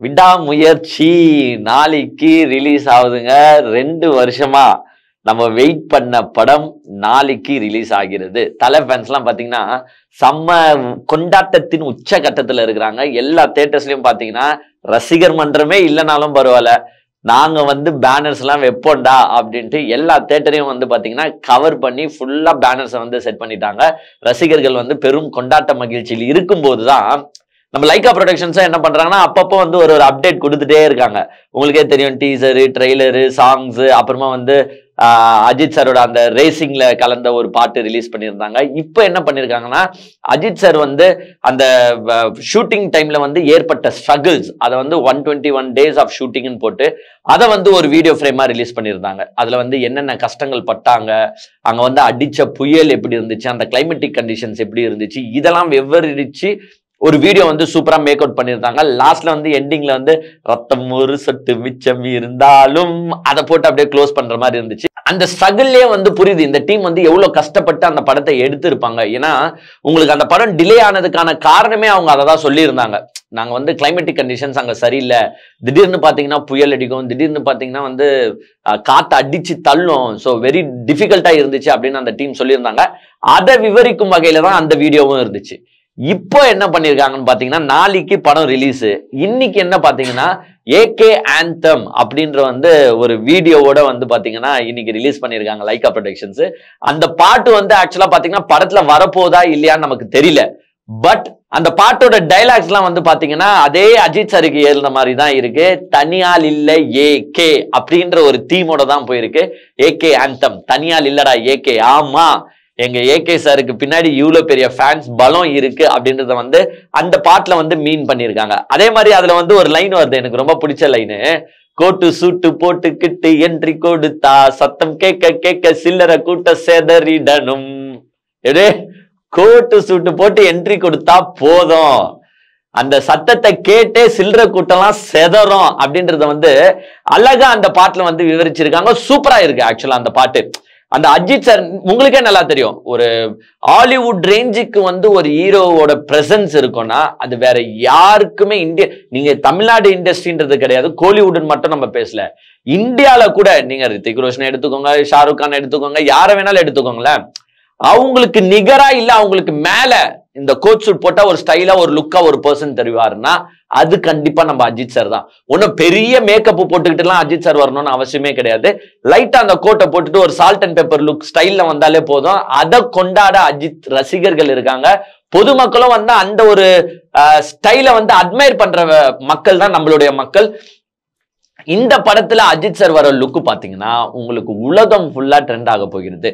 விடாமுயற்சி நாளைக்கு ரிலீஸ் ஆகுதுங்க. 2 வருஷமா நம்ம வெயிட் பண்ண படம் நாளைக்கு ரிலீஸ் ஆகிறது. தலை ஃபேன்ஸ்லாம் பார்த்தீங்கன்னா செம்ம கொண்டாட்டத்தின் உச்ச கட்டத்தில் இருக்கிறாங்க. எல்லா தியேட்டர்ஸ்லையும் பார்த்தீங்கன்னா ரசிகர் மன்றமே இல்லைனாலும் பரவாயில்ல, நாங்க வந்து பேனர்ஸ் எல்லாம் வைப்போண்டா அப்படின்ட்டு எல்லா தியேட்டரையும் வந்து பாத்தீங்கன்னா கவர் பண்ணி ஃபுல்லா பேனர்ஸை வந்து செட் பண்ணிட்டாங்க. ரசிகர்கள் வந்து பெரும் கொண்டாட்ட மகிழ்ச்சியில் இருக்கும்போதுதான் நம்ம லைகா ப்ரொடக்ஷன்ஸா என்ன பண்றாங்கன்னா அப்பப்போ வந்து ஒரு அப்டேட் கொடுத்துட்டே இருக்காங்க. உங்களுக்கே தெரியும், டீசரு, ட்ரெய்லரு, சாங்ஸ், அப்புறமா வந்து அஜித் சாரோட அந்த ரேசிங்ல கலந்த ஒரு பாட்டு ரிலீஸ் பண்ணியிருந்தாங்க. இப்போ என்ன பண்ணிருக்காங்கன்னா அஜித் சார் வந்து அந்த ஷூட்டிங் டைம்ல வந்து ஏற்பட்ட ஸ்ட்ரகிள்ஸ் அதை வந்து 121 days ஆஃப் ஷூட்டிங்னு போட்டு அதை வந்து ஒரு வீடியோ ஃப்ரேமா ரிலீஸ் பண்ணியிருந்தாங்க. அதுல வந்து என்னென்ன கஷ்டங்கள் பட்டாங்க, அங்க வந்து அடிச்ச புயல் எப்படி இருந்துச்சு, அந்த கிளைமேட்டிக் கண்டிஷன்ஸ் எப்படி இருந்துச்சு, இதெல்லாம் விவரிச்சு ஒரு வீடியோ வந்து சூப்பரா மேக் அவுட் பண்ணியிருந்தாங்க. லாஸ்ட்ல வந்து எண்டிங்ல வந்து ரத்தம் ஒரு சொட்டு மிச்சம் இருந்தாலும் அதை போட்டு அப்படியே க்ளோஸ் பண்ற மாதிரி இருந்துச்சு. அந்த ஸ்ட்ரகிள்லயே வந்து புரியுது இந்த டீம் வந்து எவ்வளவு கஷ்டப்பட்டு அந்த படத்தை எடுத்திருப்பாங்க. ஏன்னா உங்களுக்கு அந்த படம் டிலே ஆனதுக்கான காரணமே அவங்க அதை தான் சொல்லியிருந்தாங்க. நாங்க வந்து கிளைமேட்டிக் கண்டிஷன்ஸ் அங்க சரியில்லை, திடீர்னு பாத்தீங்கன்னா புயல் அடிக்கும், திடீர்னு பாத்தீங்கன்னா வந்து காத்து அடிச்சு தள்ளும், ஸோ வெரி டிஃபிகல்ட்டா இருந்துச்சு அப்படின்னு அந்த டீம் சொல்லியிருந்தாங்க. அதை விவரிக்கும் வகையில தான் அந்த வீடியோவும் இருந்துச்சு. இப்போ என்ன பண்ணிருக்காங்கன்னு பாத்தீங்கன்னா நாளைக்கு படம் ரிலீஸ். இன்னைக்கு என்ன பாத்தீங்கன்னா ஏகே ஆந்தம் அப்படின்ற வந்து ஒரு வீடியோவோட வந்து பாத்தீங்கன்னா இன்னைக்கு ரிலீஸ் பண்ணிருக்காங்க லைகா ப்ரொடக்ஷன்ஸ். அந்த பாட்டு வந்து ஆக்சுவலா பாத்தீங்கன்னா படத்துல வரப்போதா இல்லையான்னு நமக்கு தெரியல. பட் அந்த பாட்டோட டைலாக்ஸ் எல்லாம் வந்து பாத்தீங்கன்னா அதே அஜித் சாருக்கு ஏறுன மாதிரி தான் இருக்கு. தனியால் இல்ல ஏகே அப்படின்ற ஒரு தீமோட தான் போயிருக்கு. ஏகே ஆந்தம், தனியால் இல்லடா ஏகே. ஆமா, எங்க ஏகே சாருக்கு பின்னாடி இவ்வளவு பெரிய ஃபேன்ஸ் பலம் இருக்கு அப்படின்றத வந்து அந்த பாட்டுல வந்து மீன் பண்ணிருக்காங்க. அதே மாதிரி அதுல வந்து ஒரு லைன் வருது, எனக்கு ரொம்ப பிடிச்ச லைனு. கோட்டு சூட்டு போட்டுக்கிட்டு என்ட்ரி கொடுத்தா சத்தம் கேட்க கேட்க சில்லற கூட்ட செதறிடணும். எடே, கோட்டு சூட்டு போட்டு என்ட்ரி கொடுத்தா போதும், அந்த சத்தத்தை கேட்டே சில்லற கூட்டம்லாம் செதறும் அப்படின்றத வந்து அழகா அந்த பாட்டுல வந்து விவரிச்சிருக்காங்க. சூப்பரா இருக்கு ஆக்சுவலா அந்த பாட்டு. அந்த அஜித் சார் உங்களுக்கே நல்லா தெரியும், ஒரு ஹாலிவுட் ரேஞ்சுக்கு வந்து ஒரு ஹீரோவோட பிரசன்ஸ் இருக்கும்னா அது வேற யாருக்குமே நீங்க தமிழ்நாடு இண்டஸ்ட்ரின்றது கிடையாது, கோலிவுட்னு மட்டும் நம்ம பேசல, இந்தியால கூட நீங்க ரித்திக் ரோஷன் எடுத்துக்கோங்க, ஷாருக் கான் எடுத்துக்கோங்க, யாரை வேணாலும் எடுத்துக்கோங்களேன், அவங்களுக்கு நிகரா இல்ல அவங்களுக்கு மேல இந்த கோட் சூட் போட்டா ஒரு ஸ்டைலா ஒரு லுக்கா ஒரு பர்சன் தெரிவாருன்னா அது கண்டிப்பா நம்ம அஜித் சார் தான். ஒன்னும் பெரிய மேக்கப் போட்டுக்கிட்டு எல்லாம் அஜித் சார் வரணும்னு அவசியமே கிடையாது. லைட்டா அந்த கோட்டை போட்டுட்டு ஒரு சால்ட் அண்ட் பெப்பர் லுக் ஸ்டைல்ல வந்தாலே போதும். அதை கொண்டாட அஜித் ரசிகர்கள் இருக்காங்க. பொதுமக்களும் வந்து அந்த ஒரு ஸ்டைலை வந்து அட்மையர் பண்ற மக்கள் தான் நம்மளுடைய மக்கள். இந்த படத்துல அஜித் சார் வர லுக்கு பாத்தீங்கன்னா உங்களுக்கு உலகம் ஃபுல்லா ட்ரெண்ட் ஆக போகிறது.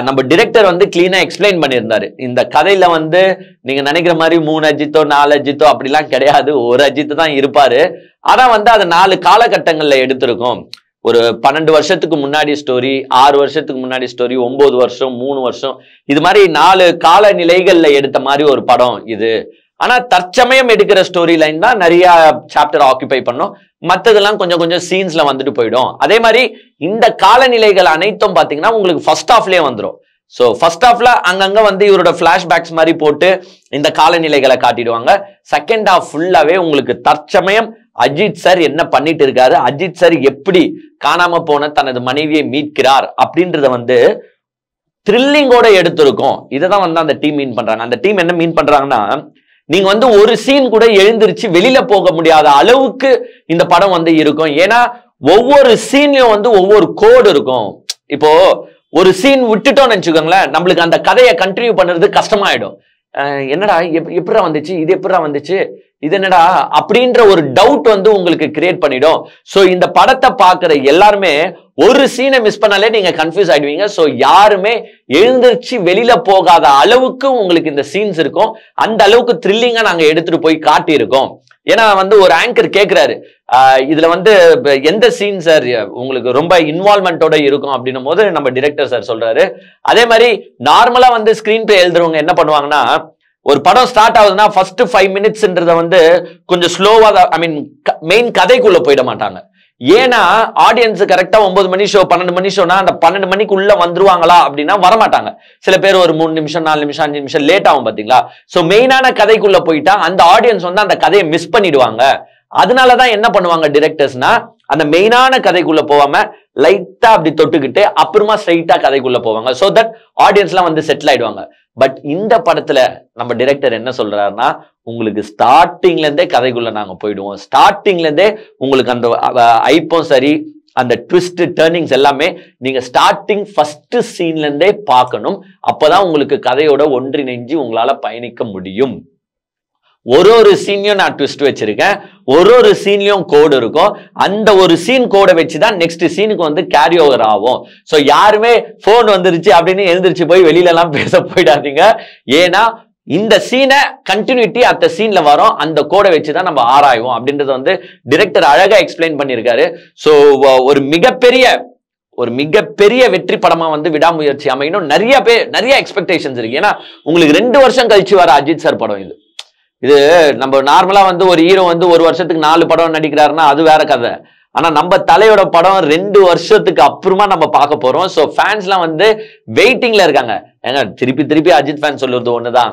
நம்ம டிரெக்டர் வந்து கிளீனா எக்ஸ்பிளைன் பண்ணியிருந்தாரு. இந்த கதையில வந்து நீங்க நினைக்கிற மாதிரி 3 அஜித்தோ 4 அஜித்தோ அப்படிலாம் கிடையாது, ஒரு அஜித் தான் இருப்பாரு. ஆனா வந்து அது 4 காலகட்டங்கள்ல எடுத்திருக்கும். ஒரு 12 வருஷத்துக்கு முன்னாடி ஸ்டோரி, 6 வருஷத்துக்கு முன்னாடி ஸ்டோரி, 9 வருஷம், 3 வருஷம், இது மாதிரி 4 கால நிலைகள்ல எடுத்த மாதிரி ஒரு படம் இது. ஆனா தற்சமயம் எடுக்கிற ஸ்டோரி லைன் தான் நிறைய சாப்டர் ஆக்குபை பண்ணும், மற்றதெல்லாம் கொஞ்சம் கொஞ்சம் சீன்ஸ்ல வந்துட்டு போயிடும். அதே மாதிரி இந்த காலநிலைகள் அனைத்தும் பாத்தீங்கன்னா உங்களுக்கு ஃபர்ஸ்ட் ஹாஃப்லயே வந்துடும். ஸோ ஃபர்ஸ்ட் ஹாஃப்ல அங்கங்க வந்து இவரோட பிளாஷ்பேக்ஸ் மாதிரி போட்டு இந்த காலநிலைகளை காட்டிடுவாங்க. செகண்ட் ஹாஃப் ஃபுல்லாவே உங்களுக்கு தற்சமயம் அஜித் சார் என்ன பண்ணிட்டு இருக்காரு, அஜித் சார் எப்படி காணாம போன தனது மனைவியை மீட்கிறார் அப்படின்றத வந்து த்ரில்லிங்கோட எடுத்திருக்கோம். இதைதான் வந்து அந்த டீம் மீன் பண்றாங்க. அந்த டீம் என்ன மீன் பண்றாங்கன்னா, நீங்க வந்து ஒரு சீன் கூட எழுந்திருச்சு வெளியில போக முடியாத அளவுக்கு இந்த படம் வந்து இருக்கும். ஏன்னா ஒவ்வொரு சீன்லயும் வந்து ஒவ்வொரு கோடு இருக்கும். இப்போ ஒரு சீன் விட்டுட்டோம்னு நினைச்சுக்கோங்களேன், நம்மளுக்கு அந்த கதையை கண்டினியூ பண்றது கஷ்டமாயிடும். என்னடா எப்படிடா வந்துச்சு, இது எப்படிடா வந்துச்சு, இது என்னடா அப்படின்ற ஒரு டவுட் வந்து உங்களுக்கு கிரியேட் பண்ணிடும். சோ இந்த படத்தை பாக்குற எல்லாருமே ஒரு சீனை மிஸ் பண்ணாலே நீங்க கன்ஃபியூஸ் ஆயிடுவீங்க. சோ யாருமே எழுந்திருச்சு வெளியில போகாத அளவுக்கு உங்களுக்கு இந்த சீன்ஸ் இருக்கும். அந்த அளவுக்கு த்ரில்லிங்கா நாங்க எடுத்துட்டு போய் காட்டியிருக்கோம். ஏன்னா வந்து ஒரு ஆங்கர் கேட்கிறாரு, இதுல வந்து எந்த சீன் சார் உங்களுக்கு ரொம்ப இன்வால்மெண்டோட இருக்கும் அப்படின்னும் போது நம்ம டிரெக்டர் சார் சொல்றாரு. அதே மாதிரி நார்மலா வந்து ஸ்கிரீன் பிளே எழுதுறவங்க என்ன பண்ணுவாங்கன்னா, ஒரு படம் ஸ்டார்ட் ஆகுதுன்னா ஃபர்ஸ்ட் 5 மினிட்ஸ்ன்றத வந்து கொஞ்சம் ஸ்லோவா, ஐ மீன் மெயின் கதைக்குள்ள போயிட மாட்டாங்க. ஏன்னா ஆடியன்ஸ் கரெக்டா 9 மணி ஷோ 12 மணி ஷோனா அந்த 12 மணிக்குள்ள வந்துருவாங்களா அப்படின்னா வரமாட்டாங்க. சில பேர் ஒரு 3 நிமிஷம் 4 நிமிஷம் 5 நிமிஷம் லேட் ஆகும் பாத்தீங்களா. சோ மெயினான கதைக்குள்ள போயிட்டா அந்த ஆடியன்ஸ் வந்து அந்த கதையை மிஸ் பண்ணிடுவாங்க. அதனாலதான் என்ன பண்ணுவாங்க டிரெக்டர்ஸ்னா, அந்த மெயினான கதைக்குள்ள போவாம லைட்டா அப்படி தொட்டுக்கிட்டு அப்புறமா ஸ்ட்ரைட்டா கதைக்குள்ள போவாங்க. சோ தட் ஆடியன்ஸ்லாம் வந்து செட்டில் ஆயிடுவாங்க. பட் இந்த படத்துல நம்ம டிரெக்டர் என்ன சொல்றாருன்னா, உங்களுக்கு ஸ்டார்டிங்ல இருந்தே கதைக்குள்ள நாங்க போயிடுவோம். ஸ்டார்டிங்ல இருந்தே உங்களுக்கு அந்த ஐப்பம் சரி, அந்த ட்விஸ்ட் டர்னிங்ஸ் எல்லாமே நீங்க ஸ்டார்டிங் ஃபர்ஸ்ட் சீன்ல இருந்தே பார்க்கணும். அப்பதான் உங்களுக்கு கதையோட ஒன்றிணைஞ்சு உங்களால பயணிக்க முடியும். ஒரு சீன்லயும் நான் ட்விஸ்ட் வச்சிருக்கேன். ஒரு சீன்லயும் கோடு இருக்கும். அந்த ஒரு சீன் கோடை வச்சுதான் நெக்ஸ்ட் சீனுக்கு வந்து கேரி ஓவர் ஆகும். சோ யாருமே போன் வந்துருச்சு அப்படின்னு எழுந்திருச்சு போய் வெளியில எல்லாம் பேச போயிடாதீங்க. ஏன்னா இந்த சீனை கண்டினியூட்டி அந்த சீன்ல வரும். அந்த கோடை வச்சுதான் நம்ம ஆராய்வோம் அப்படின்றத வந்து டிரெக்டர் அழகா எக்ஸ்பிளைன் பண்ணியிருக்காரு. சோ ஒரு மிகப்பெரிய வெற்றி படமா வந்து விடாமுயற்சி அமையணும். நிறைய எக்ஸ்பெக்டேஷன்ஸ் இருக்கு. ஏன்னா உங்களுக்கு 2 வருஷம் கழிச்சு வர அஜித் சார் படம் இது நம்ம நார்மலா வந்து ஒரு ஹீரோ வந்து ஒரு வருஷத்துக்கு 4 படம் நடிக்கிறாருன்னா அது வேற கதை. ஆனா நம்ம தலையோட படம் 2 வருஷத்துக்கு அப்புறமா நம்ம பார்க்க போறோம். சோ ஃபேன்ஸ்லாம் வந்து வெயிட்டிங்ல இருக்காங்க. ஏங்க திருப்பி அஜித் ஃபேன் சொல்றது ஒண்ணுதான்,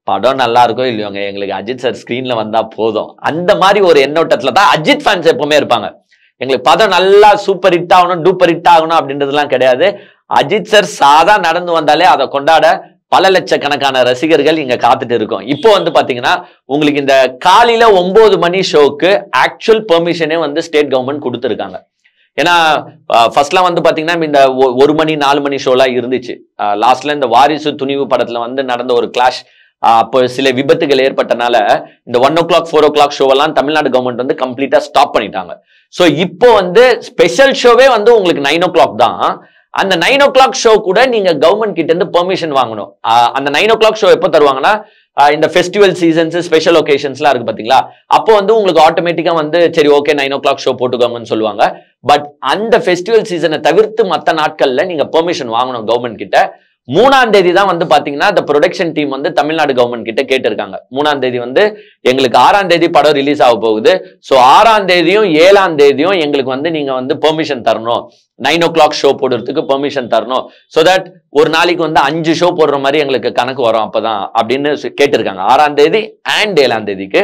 படம் நல்லா இருக்கும் இல்லையோங்க, எங்களுக்கு அஜித் சார் ஸ்கிரீன்ல வந்தா போதும். அந்த மாதிரி ஒரு எண்ணோட்டத்துல தான் அஜித் ஃபேன்ஸ் எப்பவுமே இருப்பாங்க. எங்களுக்கு படம் நல்லா சூப்பர் ஹிட் ஆகணும், டூப்பர் ஹிட் ஆகணும் அப்படின்றதுலாம் கிடையாது. அஜித் சார் சாதா நடந்து வந்தாலே அதை கொண்டாட பல லட்சக்கணக்கான ரசிகர்கள் இங்க காத்துட்டு இருக்கோம். இப்போ வந்து பாத்தீங்கன்னா உங்களுக்கு இந்த காலையில 9 மணி ஷோக்கு ஆக்சுவல் பெர்மிஷனே வந்து ஸ்டேட் கவர்மெண்ட் கொடுத்துருக்காங்க. ஏன்னா ஃபர்ஸ்ட்லாம் வந்து பாத்தீங்கன்னா இந்த 1 மணி 4 மணி ஷோலாம் இருந்துச்சு. லாஸ்ட்ல இந்த வாரிசு துணிவு படத்துல வந்து நடந்த ஒரு கிளாஷ், அப்போ சில விபத்துகள் ஏற்பட்டனால இந்த 1 o'clock 4 o'clock ஷோவெல்லாம் தமிழ்நாடு கவர்மெண்ட் வந்து கம்ப்ளீட்டா ஸ்டாப் பண்ணிட்டாங்க. சோ இப்போ வந்து ஸ்பெஷல் ஷோவே வந்து உங்களுக்கு 9 o'clock தான். அந்த 9 o'clock ஷோ கூட நீங்க கவர்மெண்ட் கிட்ட இருந்து பெர்மிஷன் வாங்கணும். அந்த 9 o'clock ஷோ எப்போ தருவாங்கன்னா, இந்த ஃபெஸ்டிவல் சீசன்ஸ் ஸ்பெஷல் ஒகேஷன்ஸ்லாம் இருக்கு பாத்தீங்களா, அப்போ வந்து உங்களுக்கு ஆட்டோமேட்டிக்கா வந்து சரி ஓகே 9 o'clock ஷோ போட்டுக்கோங்கன்னு சொல்லுவாங்க. பட் அந்த ஃபெஸ்டிவல் சீசனை தவிர்த்து மற்ற நாட்கள்ல நீங்க பெர்மிஷன் வாங்கணும் கவர்மெண்ட் கிட்ட. 3ஆம் தேதி தான் வந்து பாத்தீங்கன்னா இந்த ப்ரொடக்ஷன் டீம் வந்து தமிழ்நாடு கவர்மெண்ட் கிட்ட கேட்டிருக்காங்க. 3ஆம் தேதி வந்து எங்களுக்கு 6ஆம் தேதி படம் ரிலீஸ் ஆக போகுது. சோ 6ஆம் தேதியும் 7ஆம் தேதியும் எங்களுக்கு வந்து நீங்க வந்து பெர்மிஷன் தரணும், 9 o'clock ஷோ போடுறதுக்கு பெர்மிஷன் தரணும். சோ தட் ஒரு நாளைக்கு வந்து 5 ஷோ போடுற மாதிரி எங்களுக்கு கணக்கு வரும் அப்பதான் அப்படின்னு கேட்டிருக்காங்க. 6ஆம் தேதி அண்ட் 7ஆம் தேதிக்கு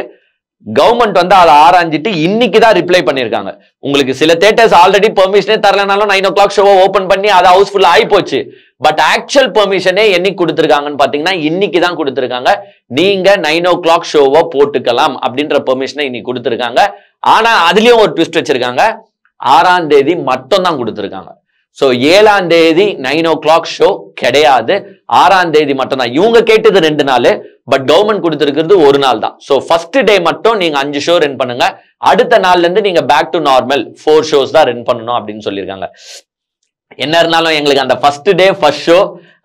கவர்மெண்ட் வந்து அதை ஆராய்ஞ்சிட்டு இன்னைக்கு தான் ரிப்ளை பண்ணிருக்காங்க. உங்களுக்கு சில தியேட்டர்ஸ் ஆல்ரெடி பெர்மிஷனே தரலனாலும் 9 o'clock ஷோவை ஓபன் பண்ணி அதை ஹவுஸ்ஃபுல்லா ஆகி போச்சு. பட் ஆக்சுவல் பெர்மிஷனே என்னைக்கு கொடுத்திருக்காங்கன்னு பாத்தீங்கன்னா இன்னைக்கு தான் கொடுத்திருக்காங்க. நீங்க 9 o'clock ஷோவை போட்டுக்கலாம் அப்படின்ற பெர்மிஷனை இன்னைக்கு கொடுத்திருக்காங்க. ஆனா அதுலயும் ஒரு ட்விஸ்ட் வச்சிருக்காங்க. 6ஆம் தேதி மட்டும் தான் கொடுத்திருக்காங்க. சோ 7ஆம் தேதி 9 o'clock ஷோ கிடையாது, 6ஆம் தேதி மட்டும் தான். இவங்க கேட்டது 2 நாள், பட் கவர்மெண்ட் கொடுத்திருக்கிறது 1 நாள் தான். சோ ஃபர்ஸ்ட் டே மட்டும் நீங்க 5 ஷோ ரன் பண்ணுங்க, அடுத்த நாள்ல இருந்து நீங்க பேக் டு நார்மல் 4 ஷோஸ் தான் ரன் பண்ணணும் அப்படின்னு சொல்லியிருக்காங்க. என்ன இருந்தாலும் எங்களுக்கு அந்த ஃபர்ஸ்ட் டே ஃபர்ஸ்ட் ஷோ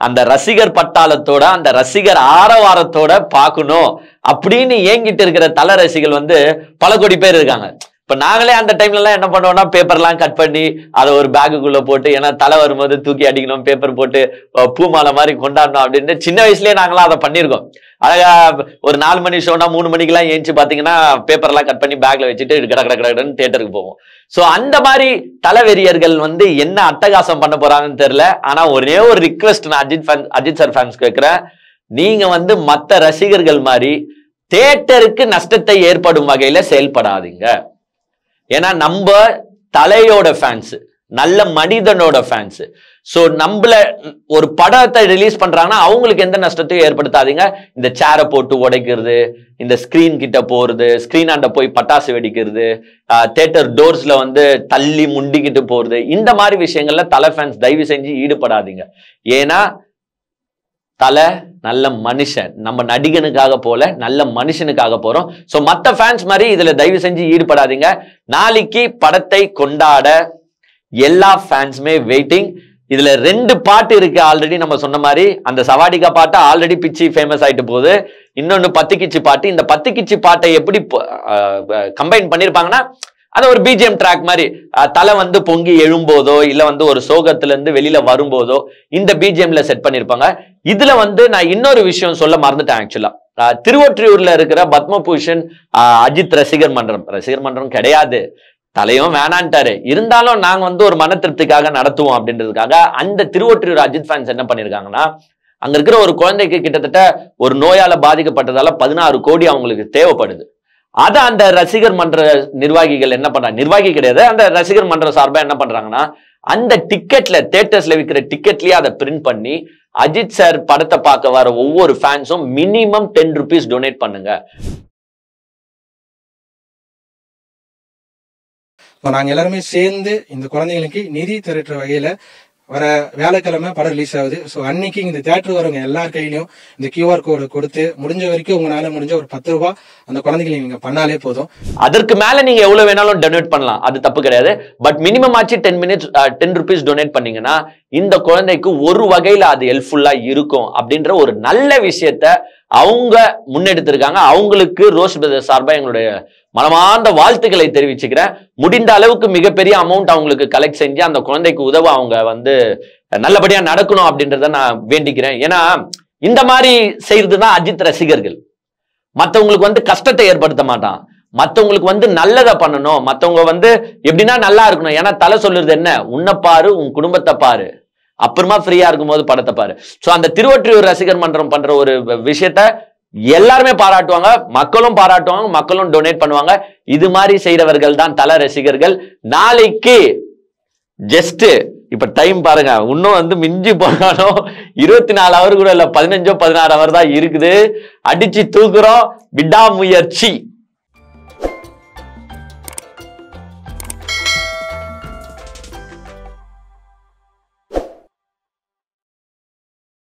அந்த ரசிகர் பட்டாளத்தோட அந்த ரசிகர் ஆரவாரத்தோட பார்க்கணும் அப்படின்னு ஏங்கிட்டு இருக்கிற தல ரசிகர்கள் வந்து பல கோடி பேர் இருக்காங்க. இப்ப நாங்களே அந்த டைம்ல எல்லாம் என்ன பண்ணுவோம்னா பேப்பர்லாம் கட் பண்ணி அதை ஒரு பேக்குக்குள்ள போட்டு, ஏன்னா தலை வரும்போது தூக்கி அடிக்கணும், பேப்பர் போட்டு பூமாலை மாதிரி கொண்டாடணும் அப்படின்னு சின்ன வயசுலயே நாங்களாம் அதை பண்ணிருக்கோம். அழகா ஒரு 4 மணி ஷோனா 3 மணிக்கெல்லாம் ஏஞ்சி பாத்தீங்கன்னா பேப்பர்லாம் கட் பண்ணி பேக்ல வச்சுட்டு கடன்னு தியேட்டருக்கு போவோம். சோ அந்த மாதிரி தலைவெறியர்கள் வந்து என்ன அட்டகாசம் பண்ண போறாங்கன்னு தெரியல. ஆனா ஒரே ஒரு ரிக்வெஸ்ட் நான் அஜித் சார் ஃபேன்ஸ் கேட்கிறேன், நீங்க வந்து மத்த ரசிகர்கள் மாதிரி தியேட்டருக்கு நஷ்டத்தை ஏற்படும் வகையில செயல்படாதீங்க. ஏன்னா நம்ம தலையோட ஃபேன்ஸ், நல்ல மனிதனோட ஃபேன்ஸ். சோ நம்மள ஒரு படத்தை ரிலீஸ் பண்றாங்கன்னா அவங்களுக்கு எந்த நஷ்டத்தையும் ஏற்படுத்தாதீங்க. இந்த சேரை போட்டு உடைக்கிறது, இந்த ஸ்கிரீன் கிட்ட போறது, ஸ்கிரீன் ஆண்ட போய் பட்டாசு வெடிக்கிறது, தியேட்டர் டோர்ஸ்ல வந்து தள்ளி முண்டிக்கிட்டு போறது, இந்த மாதிரி விஷயங்கள்ல தலை ஃபேன்ஸ் தயவு செஞ்சு ஈடுபடாதீங்க. ஏன்னா தலை நல்ல மனுஷன், நம்ம நடிகனுக்காக போல நல்ல மனுஷனுக்காக போறோம். சோ மத்த ஃபேன்ஸ் மாதிரி இதுல தயவு செஞ்சு ஈடுபடாதீங்க. நாளைக்கு படத்தை கொண்டாட எல்லா ஃபேன்ஸுமே வெயிட்டிங். இதுல 2 பாட்டு இருக்கு. ஆல்ரெடி நம்ம சொன்ன மாதிரி அந்த சவாடிகா பாட்டு ஆல்ரெடி பிச்சி ஃபேமஸ் ஆயிட்டு போகுது. இன்னொன்னு 10 கிச்சி பாட்டு. இந்த 10 கிச்சி பாட்டை எப்படி கம்பைன் பண்ணிருப்பாங்கன்னா, அது ஒரு பிஜிஎம் ட்ராக் மாதிரி தலை வந்து பொங்கி எழும்போதோ இல்ல வந்து ஒரு சோகத்துல இருந்து வெளியில வரும்போதோ இந்த பிஜிஎம்ல செட் பண்ணிருப்பாங்க. இதுல வந்து நான் இன்னொரு விஷயம் சொல்ல மறந்துட்டேன். ஆக்சுவலா திருவொற்றியூர்ல இருக்கிற பத்மபூஷன் அஜித் ரசிகர் மன்றம் கிடையாது, தலையும் வேணான்ட்டாரு. இருந்தாலும் நாங்க வந்து ஒரு மன திருப்திக்காக நடத்துவோம் அப்படின்றதுக்காக அந்த திருவொற்றியூர் அஜித் ஃபேன்ஸ் என்ன பண்ணிருக்காங்கன்னா, அங்க இருக்கிற ஒரு குழந்தைக்கு கிட்டத்தட்ட ஒரு நோயால பாதிக்கப்பட்டதால 16 கோடி அவங்களுக்கு தேவைப்படுது. அத அந்த ரசிகர் மன்ற நிர்வாகிகள் என்ன பண்றாங்க, நிர்வாகி கிடையாது, அந்த ரசிகர் மன்ற சார்பா என்ன பண்றாங்கன்னா, அந்த டிக்கெட்ல தியேட்டர்ஸ்ல விற்கிற டிக்கெட்லயே அதை பிரிண்ட் பண்ணி அஜித் சார் படத்தை பார்க்க வர ஒவ்வொரு ஃபேன்ஸும் மினிமம் 10 rupees டொனேட் பண்ணுங்க. நாங்க எல்லாருமே சேர்ந்து இந்த குழந்தைங்களுக்கு நிதி திரட்டுற வகையில வர வியாழக்கிழமை படம் ரிலீஸ் ஆகுது. ஸோ அன்னைக்கு இந்த தியேட்டர் வரவங்க எல்லார் கையிலையும் இந்த QR கோடு கொடுத்து முடிஞ்ச வரைக்கும் உங்களால முடிஞ்ச ஒரு 10 ரூபாய் அந்த குழந்தைகளுக்கு நீங்க பண்ணாலே போதும். அதற்கு மேல நீங்க எவ்வளவு வேணாலும் டொனேட் பண்ணலாம், அது தப்பு கிடையாது. பட் மினிமம் ஆச்சு 10 rupees டொனேட் பண்ணீங்கன்னா இந்த குழந்தைக்கு ஒரு வகையில அது ஹெல்ப்ஃபுல்லா இருக்கும் அப்படின்ற ஒரு நல்ல விஷயத்த அவங்க முன்னெடுத்திருக்காங்க. அவங்களுக்கு ரோஸ் பிரதர்ஸ் சார்பா எங்களுடைய மனமார்ந்த வாழ்த்துக்களை தெரிவிச்சுக்கிறேன். முடிந்த அளவுக்கு மிகப்பெரிய அமௌண்ட் அவங்களுக்கு கலெக்ட் செஞ்சு அந்த குழந்தைக்கு உதவ அவங்க நல்லபடியா நடக்கணும் அப்படின்றத நான் வேண்டிக்கிறேன். ஏன்னா இந்த மாதிரி செய்யறதுதான் அஜித் ரசிகர்கள். மற்றவங்களுக்கு கஷ்டத்தை ஏற்படுத்த மாட்டான், மற்றவங்களுக்கு நல்லதை பண்ணணும், மற்றவங்க எப்படின்னா நல்லா இருக்கணும். ஏன்னா தலை சொல்லுறது என்ன, உன்னை பாரு உன் குடும்பத்தை பாரு, அப்புறமா ஃப்ரீயா இருக்கும் போது படத்தை பாரு. சோ அந்த திருவொற்றியூர் ரசிகர் மன்றம் பண்ற ஒரு விஷயத்த எல்லாருமே பாராட்டுவாங்க, மக்களும் பாராட்டுவாங்க, மக்களும் டொனேட் பண்ணுவாங்க. இது மாதிரி செய்யறவர்கள் தான் தல ரசிகர்கள். நாளைக்கு ஜஸ்ட் இப்ப டைம் பாருங்க, இன்னும் மிஞ்சி போனாலும் 24 hour கூட இல்ல, 15 16 hour தான் இருக்குது. அடிச்சு தூக்குறோம், விடாமுயற்சி.